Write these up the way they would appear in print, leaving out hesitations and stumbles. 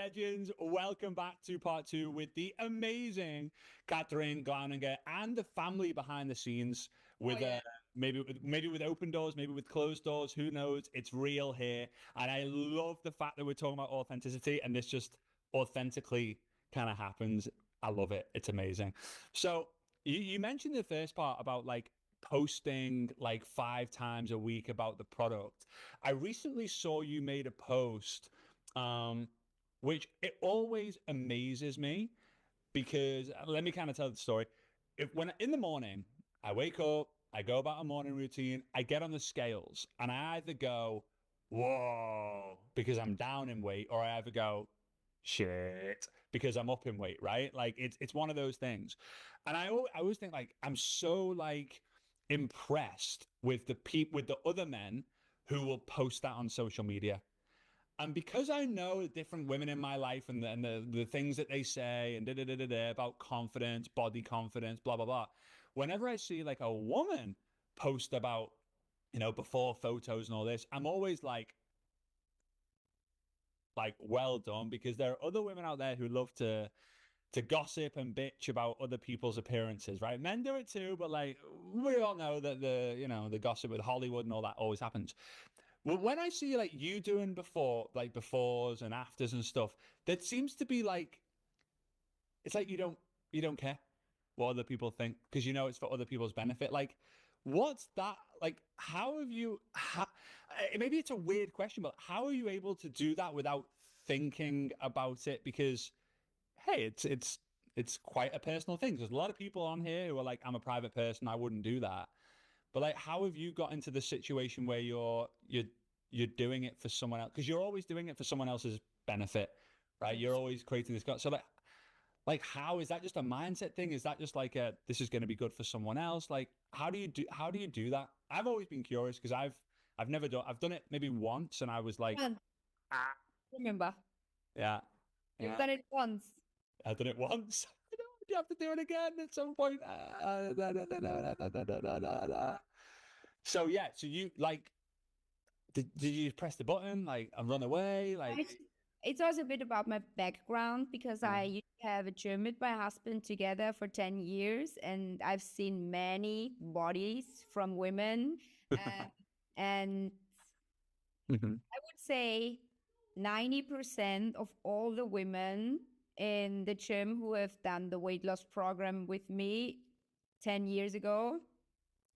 legends, welcome back to part two with the amazing Kathrin Glauninger and the family behind the scenes with maybe with open doors, maybe with closed doors, who knows? It's real here. And I love the fact that we're talking about authenticity and this just authentically kind of happens. I love it. It's amazing. So you mentioned the first part about like posting like 5 times a week about the product. I recently saw you made a post, which it always amazes me because let me kind of tell the story. If when in the morning I wake up, I go about a morning routine, I get on the scales, and I either go, whoa, because I'm down in weight, or I either go, shit, because I'm up in weight, right? Like it's one of those things. And I always think like I'm so like impressed with with the other men who will post that on social media. And because I know the different women in my life and the things that they say and about confidence, body confidence, blah, blah, blah. Whenever I see like a woman post about, before photos and all this, I'm always like, well done, because there are other women out there who love to gossip and bitch about other people's appearances, right? Men do it too, but like we all know that the gossip with Hollywood and all that always happens. Well, when I see like you doing like befores and afters and stuff, that seems to be like it's like you don't care what other people think because it's for other people's benefit. Like, what's that like? How have you? Maybe it's a weird question, but how are you able to do that without thinking about it? Because hey, it's quite a personal thing. There's a lot of people on here who are like, I'm a private person, I wouldn't do that. But like, how have you got into the situation where you're doing it for someone else? Because you're always doing it for someone else's benefit, right? You're always creating this. So like, how is that just a mindset thing? Is that just like this is going to be good for someone else? Like, how do you do that? I've always been curious because I've done it maybe once, and I was like, Once, ah, remember, yeah, you've yeah, done it once. I've done it once. Do you have to do it again at some point? So yeah, so you like did you press the button like and run away? Like It's, it's also a bit about my background because yeah. I used to have a gym with my husband together for 10 years, and I've seen many bodies from women. Uh, and Mhm. I would say 90% of all the women in the gym who have done the weight loss program with me 10 years ago,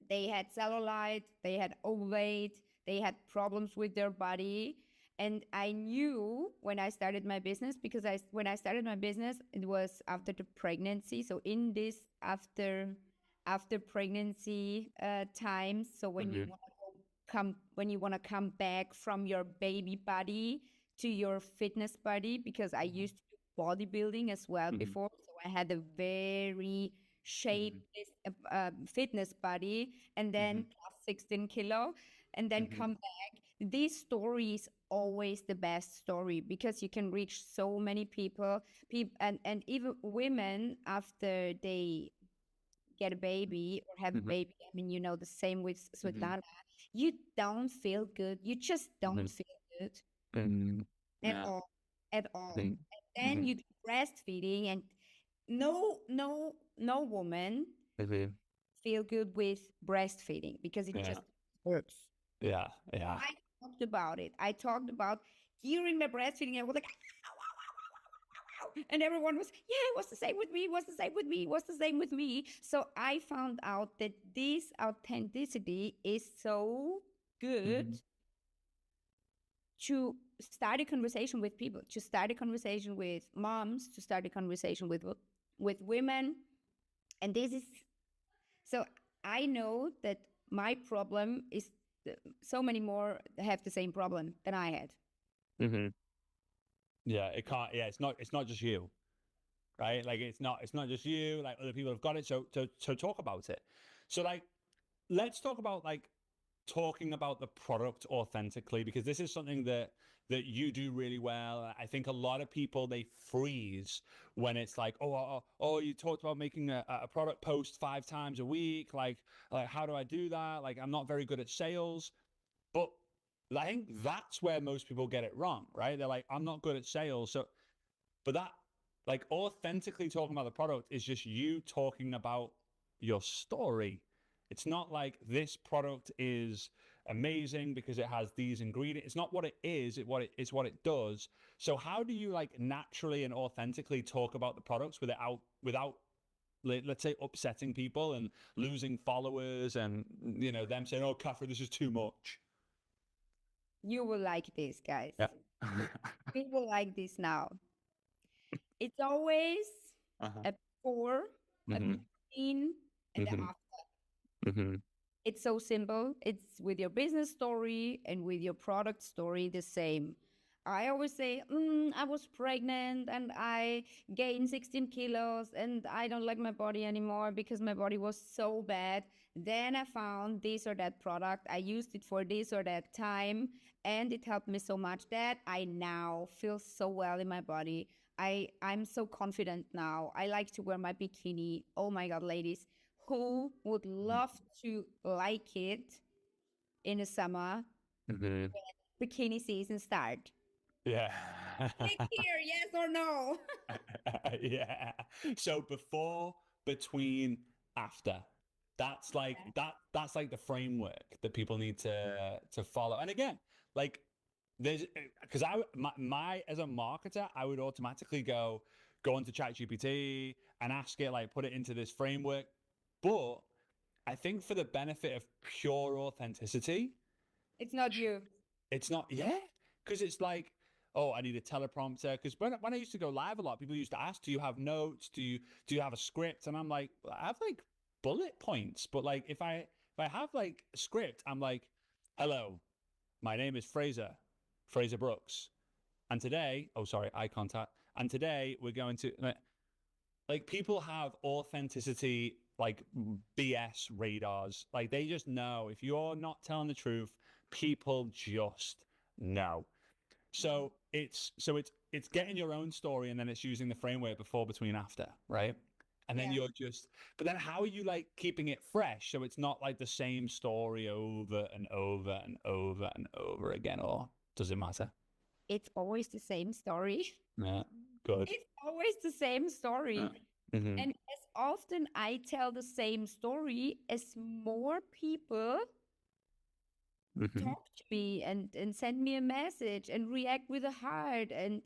they had cellulite, they had overweight, they had problems with their body. And I knew when I started my business, because when I started my business, it was after the pregnancy. So in this after pregnancy times, so when you Mhm. want to when you want to come back from your baby body to your fitness body, because I Mhm. used to do bodybuilding as well Mhm. before, so I had a very Mhm. shapeless fitness body, and then Mhm. plus 16 kilo, and then Mhm. come back. This story is always the best story because you can reach so many people, and even women after they get a baby or have a Mhm. baby. I mean, the same with Mhm. Svetlana. You don't feel good. You just don't Mhm. feel good Mhm. at Yeah. all, at I all. think. And then Mhm. you do breastfeeding, and no woman Mhm. feel good with breastfeeding because it Yeah. just hurts. Yeah. Yeah. I talked about it. I talked about during my breastfeeding. I was like, and everyone was, yeah, it was the same with me. It was the same with me. It was the same with me. So I found out that this authenticity is so good Mhm. to start a conversation with people, to start a conversation with moms, to start a conversation with women. And this is so I know that my problem is so many more have the same problem than I had. Mhm. Yeah. It can't. Yeah. It's not just you, right? Like it's not just you. Like other people have got it. So talk about it. So like let's talk about like talking about the product authentically, because this is something that you do really well. I think a lot of people, they freeze when it's like, oh, you talked about making a product post 5 times a week, like how do I do that? Like I'm not very good at sales. But I think that's where most people get it wrong, right? They're like, I'm not good at sales. So But that, like, authentically talking about the product is just you talking about your story. It's not like this product is amazing because it has these ingredients. It's not what it is, it's what it does. So how do you like naturally and authentically talk about the products without let's say upsetting people and losing followers and them saying, "Oh, Kathrin, this is too much." You will like this, guys. Yeah. People like this now. It's always Uh-huh. a before, a Mm-hmm. between, and a Mm-hmm. after. Mm-hmm. It's so simple. It's with your business story and with your product story the same. I always say, I was pregnant and I gained 16 kilos and I don't like my body anymore because my body was so bad. Then I found this or that product. I used it for this or that time and it helped me so much that I now feel so well in my body. I'm so confident now. I like to wear my bikini. Oh my God, ladies, who would love to like it in the summer Mm-hmm. bikini season start? Yeah. Click here, yes or no? Yeah. So before, between, after. That's like that's like the framework that people need to follow. And again, like there's because my as a marketer, I would automatically go onto ChatGPT and ask it, like, put it into this framework. But I think for the benefit of pure authenticity, It's not you. it's not, yeah, because it's like, oh, I need a teleprompter. Because when I used to go live a lot, people used to ask, do you have notes? Do you have a script? And I'm like, I have like bullet points. But like if I have like a script, I'm like, hello, my name is Frazer Brookes. And today, oh sorry, eye contact. And today we're going to like people have authenticity like BS radars. Like they just know if you're not telling the truth, people just know. So it's getting your own story and then it's using the framework before, between, after, right? And then Yeah. you're just, but then how are you like keeping it fresh so it's not like the same story over and over and over and over again, or does it matter? It's always the same story. Yeah, good. It's always the same Yeah. story. Mm-hmm. And as often I tell the same story, as more people Mm-hmm. talk to me and send me a message and react with a heart. And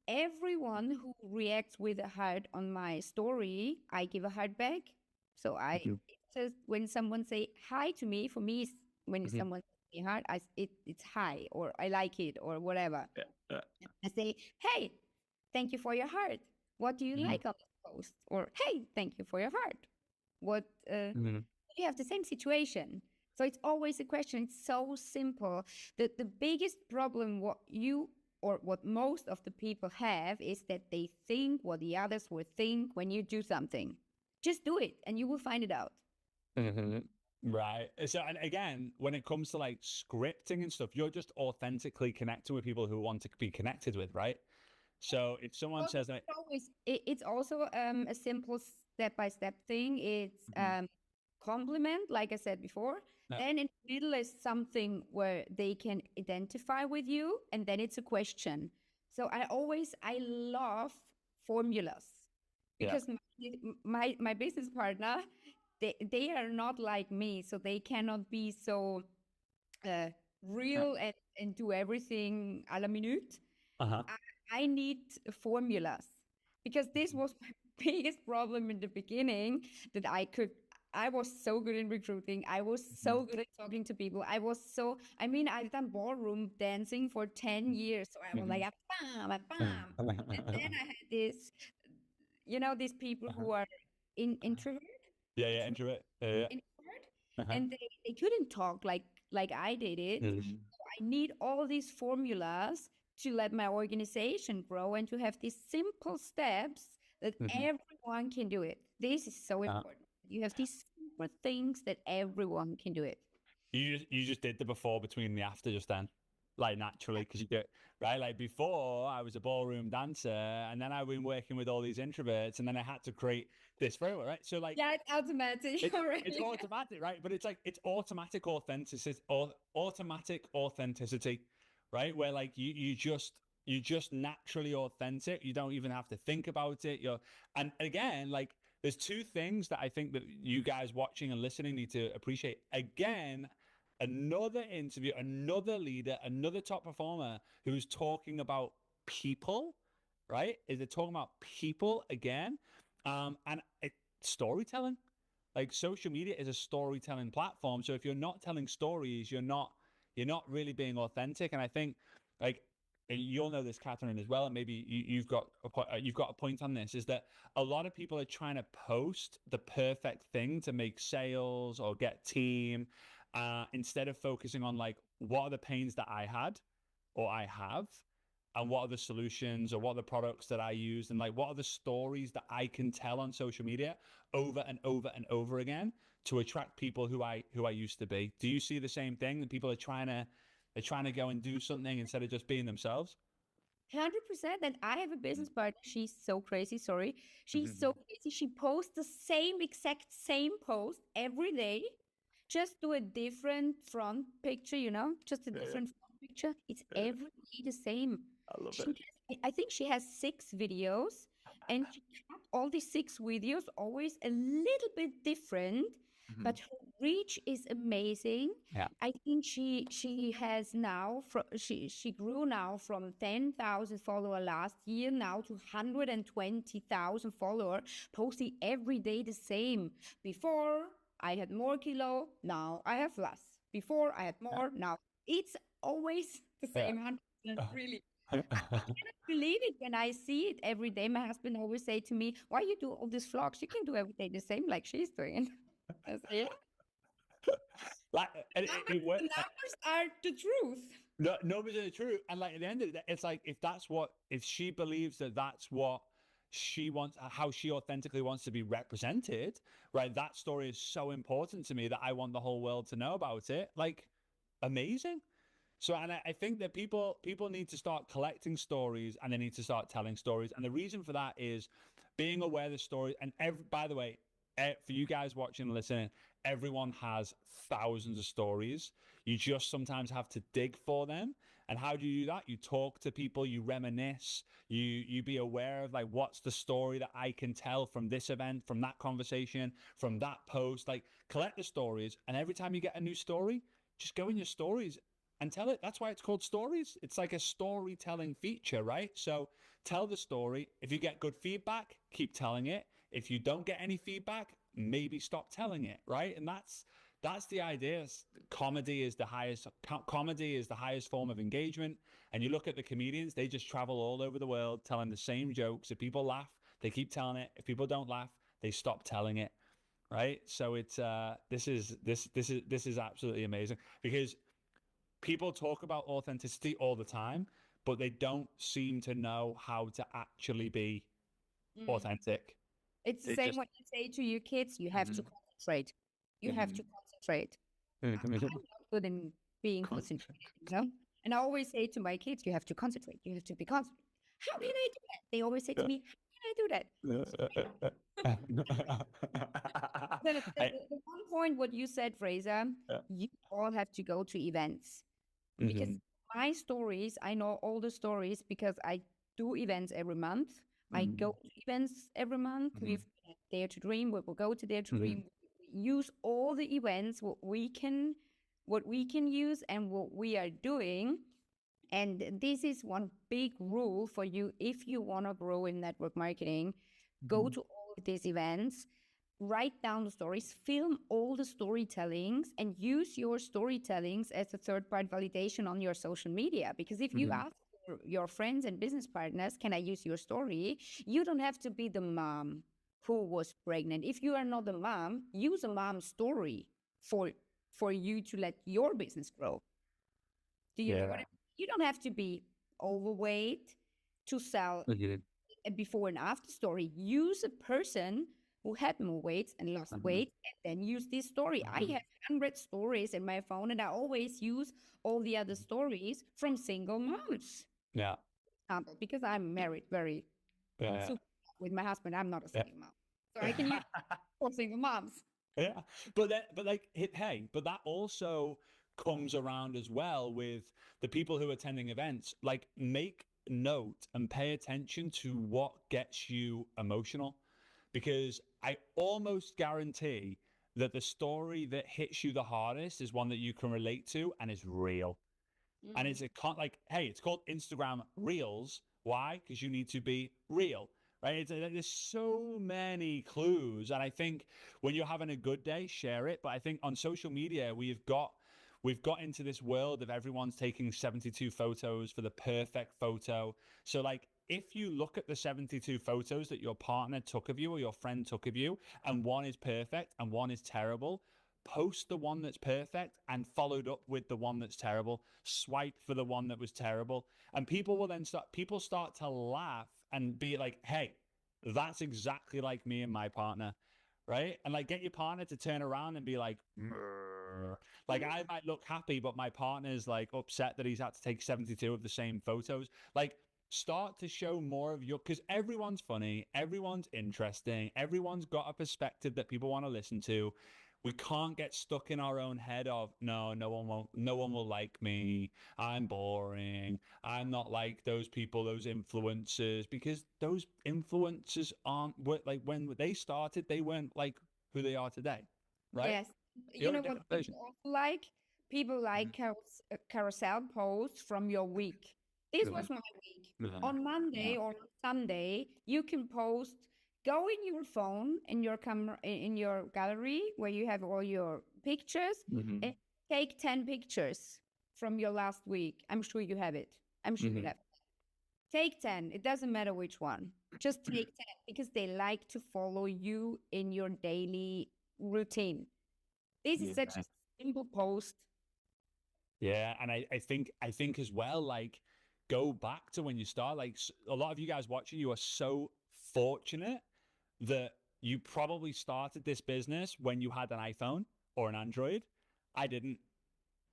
everyone who reacts with a heart on my story, I give a heart back. So Mm-hmm. it's just when someone say hi to me, for me, when Mm-hmm. someone say heart, it's hi or I like it or whatever. Yeah. Yeah. I say, hey, thank you for your heart. What do you Mm-hmm. like on this post? Or hey, thank you for your heart. What Mm-hmm. you have the same situation. So it's always a question. It's so simple. The biggest problem what you or what most of the people have is that they think what the others will think when you do something. Just do it and you will find it out. Mm-hmm. Right. So, and again, when it comes to like scripting and stuff, you're just authentically connecting with people who want to be connected with, right? So if someone Well, says like, it's also a simple step-by-step thing. It's Mhm. compliment, like I said before. No. Then in the middle is something where they can identify with you, and then it's a question. So I love formulas Yeah. because my business partner, they are not like me, so they cannot be so uh, real and do everything à la minute. Uh-huh. I need formulas because this was my biggest problem in the beginning that I was so good in recruiting. I was so good at talking to people. I mean, I've done ballroom dancing for 10 years. So I was like, Mhm. a bam, a Mhm. bam. And then I had this, these people Uh-huh. who are introvert, Yeah, yeah, introvert. Yeah. introvert, Uh-huh. and they couldn't talk like I did it. Mhm. I need all these formulas to let my organization grow and to have these simple steps that Mhm. everyone can do it. This is so Uh, important. You have these simple things that everyone can do it. you just did the before, between, the after just then, like naturally, because you do it right. Like before, I was a ballroom dancer, and then I've been working with all these introverts, and then I had to create this framework, right? So like Yeah, it's automatic it's already. automatic, right? But it's like it's automatic authenticity, right? Where like you just you're just naturally authentic. You don't even have to think about it. And again, like, there's two things that I think that you guys watching and listening need to appreciate. Again, another interview, another leader, another top performer who's talking about people, right? Is it talking about people again? And storytelling. Like, social media is a storytelling platform. So if you're not telling stories, you're not really being authentic. And I think, like, and you'll know this, Kathrin, as well, and maybe you've got a point on this, is that a lot of people are trying to post the perfect thing to make sales or get team, instead of focusing on, like, what are the pains that I had or I have, and what are the solutions or what are the products that I use, and, like, what are the stories that I can tell on social media over and over and over again to attract people who I used to be. Do you see the same thing, that people are trying to go and do something instead of just being themselves? 100%. And I have a business partner. She's so crazy. Sorry. She's so crazy. She posts the exact same post every day, just do a different front picture, just a different front picture. It's every day the same. I love She it. I think she has 6 videos, and she cut all these 6 videos always a little bit different, but her reach is amazing. Yeah. I think she has now she grew now from 10,000 follower last year now to 120,000 follower, posting every day the same. Before I had more kilo, now I have less. Before I had more, now it's always the same. 100%, really. I cannot believe it when I see it every day. My husband always say to me, "Why you do all these vlogs? You can do every day the same like she's doing." I say, "Yeah." Like, The numbers are the truth. no, numbers are the truth. And, like, at the end of the day, it's like, if she believes that that's what she wants, how she authentically wants to be represented, right? That story is so important to me that I want the whole world to know about it. Like, amazing. So, and I think that people need to start collecting stories, and they need to start telling stories. And the reason for that is being aware of the story. And by the way, for you guys watching and listening, everyone has thousands of stories. You just sometimes have to dig for them. And how do you do that? You talk to people, you reminisce, you be aware of, like, what's the story that I can tell from this event, from that conversation, from that post. Like, collect the stories, and every time you get a new story, just go in your stories and tell it. That's why it's called stories. It's like a storytelling feature, right? So tell the story. If you get good feedback, keep telling it. If you don't get any feedback, maybe stop telling it, right? And that's the idea. Comedy is the highest form of engagement. And you look at the comedians, they just travel all over the world telling the same jokes. If people laugh, they keep telling it. If people don't laugh, they stop telling it, right? So it's this is absolutely amazing, because people talk about authenticity all the time, but they don't seem to know how to actually be authentic. It's the They same just when you say to your kids, you have to concentrate. You have to concentrate. I'm not good in being concentrated. And I always say to my kids, you have to concentrate. You have to be concentrated. How can I do that? They always say to me, how can I do that? The one point, what you said, Fraser, you all have to go to events. Because my stories, I know all the stories because I do events every month. I go to events every month. We've Dare to Dream. We will go to Dare to Dream. We use all the events, what we can use and what we are doing. And this is one big rule for you if you want to grow in network marketing. Go to all of these events, write down the stories, film all the storytellings, and use your storytellings as a third-party validation on your social media. Because if you ask your friends and business partners, can I use your story? You don't have to be the mom who was pregnant. If you are not the mom, use a mom story for you to let your business grow. Do you know what I mean? You don't have to be overweight to sell a before and after story. Use a person who had more weight and lost weight, and then use this story. I have 100 stories in my phone, and I always use all the other stories from single moms. Yeah. Because I'm married very super with my husband. I'm not a single mom. So I can use for single moms. Yeah. But that also comes around as well with the people who are attending events. Like, make note and pay attention to what gets you emotional, because I almost guarantee that the story that hits you the hardest is one that you can relate to and is real. And it's a like, hey, it's called Instagram Reels. Why? Because you need to be real, right? There's so many clues, and I think when you're having a good day, share it. But I think on social media, we've got into this world of everyone's taking 72 photos for the perfect photo. So like, if you look at the 72 photos that your partner took of you or your friend took of you, and one is perfect and one is terrible, post the one that's perfect and followed up with the one that's terrible. Swipe for the one that was terrible. And people start to laugh and be like, hey, that's exactly like me and my partner. Right. And like, get your partner to turn around and be like, like, I might look happy, but my partner's like upset that he's had to take 72 of the same photos. Like, start to show more of your, because everyone's funny, everyone's interesting, everyone's got a perspective that people want to listen to. We can't get stuck in our own head of no one will like me. I'm boring. I'm not like those people, those influencers, because those influencers aren't like when they started, they weren't like who they are today, right? Yes. You You're a know what different version. people also like? People like carousel posts from your week. This was my week. On Yeah. Monday or on Sunday, you can post, go in your phone, in your camera, in your gallery where you have all your pictures, Mm-hmm. and take 10 pictures from your last week. I'm sure you have it. I'm sure you Mm-hmm. have. Take 10. It doesn't matter which one. Just take 10 because they like to follow you in your daily routine. This is such Yeah. a simple post. Yeah, and I think as well, like, go back to when you start. Like, a lot of you guys watching, you are so fortunate that you probably started this business when you had an iPhone or an Android. I didn't.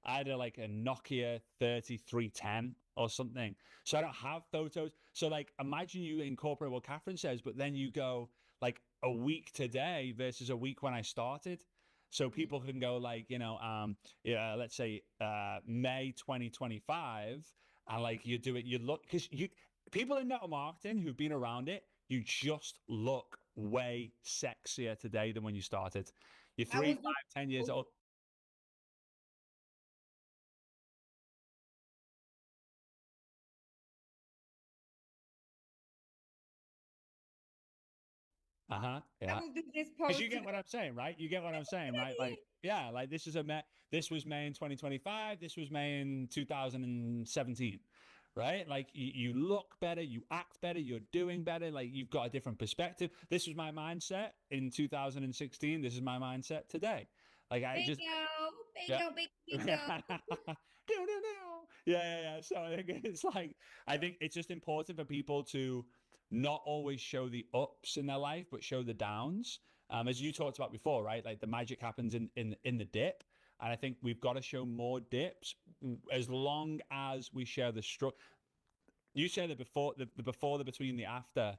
I had like a Nokia 3310 or something. So I don't have photos. So like, imagine you incorporate what Catherine says, but then you go like a week today versus a week when I started. So people can go like, yeah, let's say May 2025, and like you do it, you look, because you people in network marketing who've been around it, you just look way sexier today than when you started. You're I 3, was 5, 10 years old. Uh-huh. I Yeah. will do this Because you post get today. what I'm saying, right? You get what I'm saying, right? Like, yeah, like this was May in 2025, this was May in 2017, right? Like you look better, you act better, you're doing better, like you've got a different perspective. This was my mindset in 2016, this is my mindset today. Like I just yeah. Bingo, bingo, bingo. Yeah, yeah. So I think it's like, I think it's just important for people to not always show the ups in their life, but show the downs. As you talked about before, right? Like the magic happens in the dip, and I think we've got to show more dips as long as we share the struggle. You say the before, the before, the between, the after.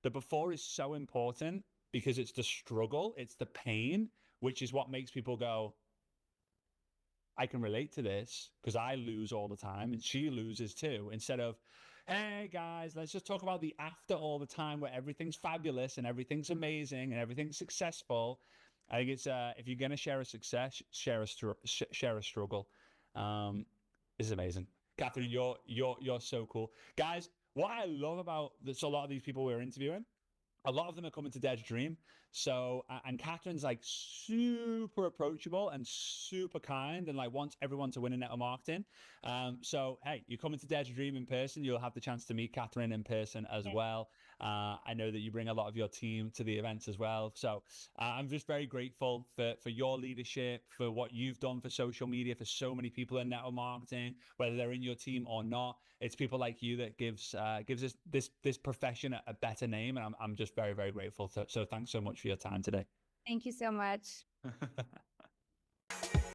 The before is so important because it's the struggle, it's the pain, which is what makes people go, I can relate to this because I lose all the time and she loses too. Instead of, hey guys, let's just talk about the after all the time where everything's fabulous and everything's amazing and everything's successful. I think it's if you're gonna share a success, share a struggle. Um, this is amazing, Catherine. You're so cool, guys. What I love about this, a lot of these people we're interviewing, a lot of them are coming to Dead's Dream. So, and Catherine's like super approachable and super kind and like wants everyone to win in network marketing. So, hey, you're coming to Dead's Dream in person, you'll have the chance to meet Catherine in person as well. I know that you bring a lot of your team to the events as well. So, I'm just very grateful for your leadership, for what you've done for social media, for so many people in network marketing, whether they're in your team or not. It's people like you that gives us this profession a better name, and I'm just very, very grateful. So thanks so much for your time today. Thank you so much.